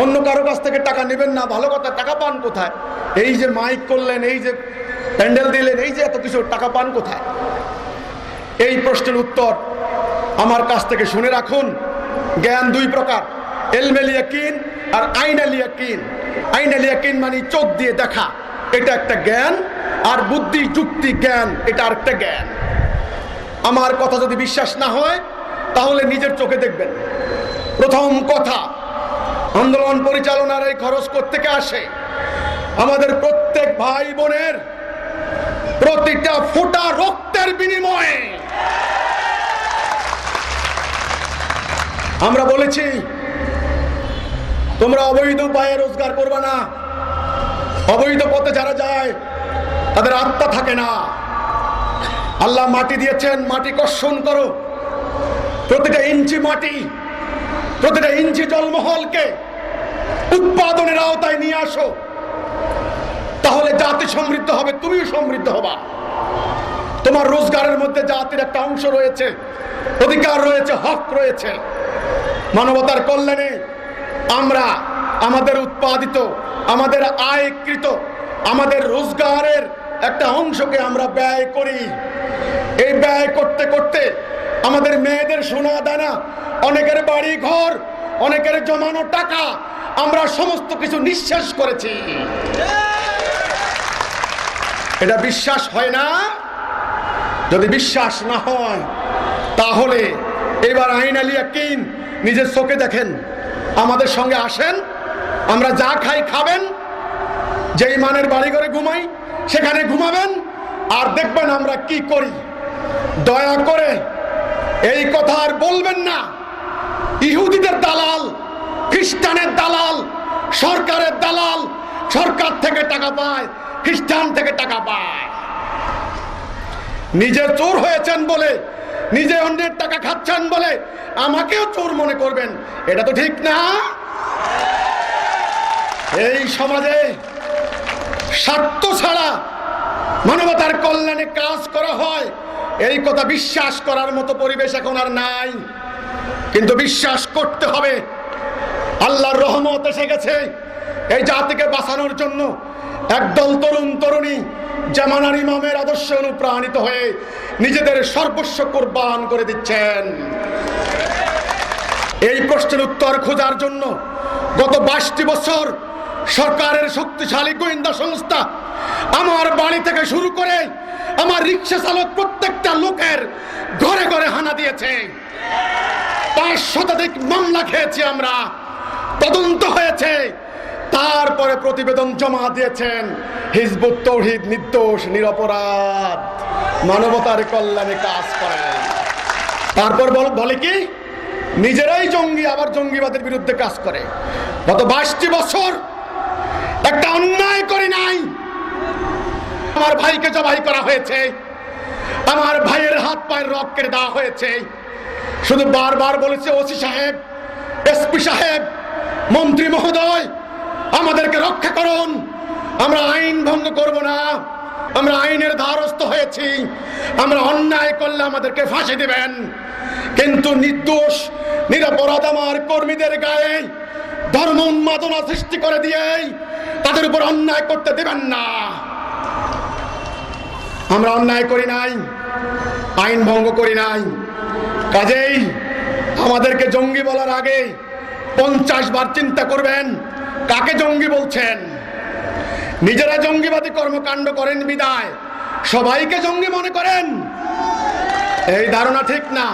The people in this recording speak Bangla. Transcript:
অন্য কারো কাছ থেকে টাকা নেবেন না, ভালো কথা। টাকা পান কোথায়? এই যে মাইক করলেন, এই যে প্যান্ডেল দিলেন, এই যে এত কিছু, টাকা পান কোথায়? এই প্রশ্নের উত্তর আমার কাছ থেকে শুনে রাখুন। জ্ঞান দুই প্রকার, ইলমুল ইয়াকিন আর আইনুল ইয়াকিন। আইনুল ইয়াকিন মানে চোখ দিয়ে দেখা, এটা একটা জ্ঞান। আর বুদ্ধি যুক্তি জ্ঞান, এটা আরেকটা জ্ঞান। আমার কথা যদি বিশ্বাস না হয় তাহলে নিজের চোখে দেখবেন। প্রথম কথা, আন্দোলন পরিচালনার এই খরচ কোত্থেকে আসে? আমাদের প্রত্যেক ভাই বোনের প্রতিটা ফোঁটা রক্তের বিনিময়ে। আমরা বলেছি তোমরা অবৈধ উপায়ে রোজগার করবে না। অবৈধ পথে যারা যায় তাদের আত্মা থাকে না। আল্লাহ মাটি দিয়েছেন, মাটি কর্ষণ করো। প্রতিটা ইঞ্চি মাটি, প্রতিটা ইঞ্চি জলমহলকে উৎপাদনের আওতায় নিয়ে আসো, তাহলে জাতি সমৃদ্ধ হবে, তুমিও সমৃদ্ধ হবা। তোমার রোজগারের মধ্যে জাতির একটা অংশ রয়েছে, অধিকার রয়েছে, হক রয়েছে। মানবতার কল্যাণে আমরা আমাদের উৎপাদিত, আমাদের আয়কৃত, আমাদের রোজগারের একটা অংশকে আমরা ব্যয় করি। এই ব্যয় করতে করতে আমাদের মেয়েদের সোনা দানা, অনেকের বাড়ি ঘর, অনেকের জমানো টাকা আমরা সমস্ত কিছু নিঃশেষ করেছি। এটা বিশ্বাস হয় না? যদি বিশ্বাস না হয় তাহলে এবার আইনুল ইয়াকিন নিজের চোখে দেখেন। আমাদের সঙ্গে আসেন, আমরা যা খাই খাবেন, যেই মানের বাড়ি ঘরে ঘুমাই সেখানে ঘুমাবেন, আর দেখবেন আমরা কি করি। দয়া করে এই কথা আর বলবেন না ইহুদিদের দালাল, খ্রিস্টানের দালাল, সরকারের দালাল। সরকার থেকে টাকা পায়, খ্রিস্টান থেকে টাকা পায়। নিজে চোর হয়েছেন বলে, নিজে অন্যের টাকা খাচ্ছেন বলে আমাকেও চোর মনে করবেন, এটা তো ঠিক না। এই সমাজে স্বার্থ ছাড়া মানবতার কল্যাণে কাজ করা হয়, এই কথা বিশ্বাস করার মতো পরিবেশ এখন আর নাই। কিন্তু বিশ্বাস করতে হবে। আল্লাহর রহমত এসে গেছে এই জাতিকে বাঁচানোর জন্য। একদল তরুণ তরুণী জামানার ইমামের আদর্শে অনুপ্রাণিত হয়ে নিজেদের সর্বস্ব কোরবান করে দিচ্ছেন। এই প্রশ্নের উত্তর খোঁজার জন্য গত 22টি বছর সরকারের শক্তিশালী গোয়েন্দা সংস্থা আমার বাড়ি থেকে শুরু করে আমার রিক্সা চালক প্রত্যেকটা লোকের ঘরে ঘরে হানা দিয়েছে। 5 শতাধিক মামলা খেয়েছি আমরা, তদন্ত হয়েছে, তারপরে প্রতিবেদন জমা দিয়েছেন হিজবুত তৌহিদ নির্দোষ নিরপরাধ মানবতার কল্যাণে কাজ করে। তারপর বলে কি নিজেরাই জঙ্গি, আবার জঙ্গিবাদের বিরুদ্ধে কাজ করে। গত 22টি বছর একটা অন্যায় করি নাই। আমার ভাইকে জবাই করা হয়েছে, আমার ভাইয়ের হাত পায়ের রক্ত কেটে দেওয়া হয়েছে। শুধু বারবার বলেছে ওসি সাহেব, এসপি সাহেব, মন্ত্রী মহোদয় আমাদেরকে রক্ষা করুন, আমরা আইন ভঙ্গ করব না, আমরা আইনের দ্বারস্থ হয়েছি, আমরা অন্যায় করলে আমাদেরকে ফাঁসি দিবেন। কিন্তু নির্দোষ নিরপরাধ আমার কর্মীদের গায়ে ধর্ম উন্মাদনা সৃষ্টি করে দিয়ে তাদের উপর অন্যায় করতে দিবেন না। আমরা অন্যায় করি নাই, আইন ভঙ্গ করি নাই। কাজেই আমাদেরকে জঙ্গি বলার আগে 50 বার চিন্তা করবেন কাকে জঙ্গি বলছেন। নিজেরা জঙ্গিবাদী কর্মকাণ্ড করেন বিদায় সবাইকে জঙ্গি মনে করেন, এই ধারণা ঠিক না।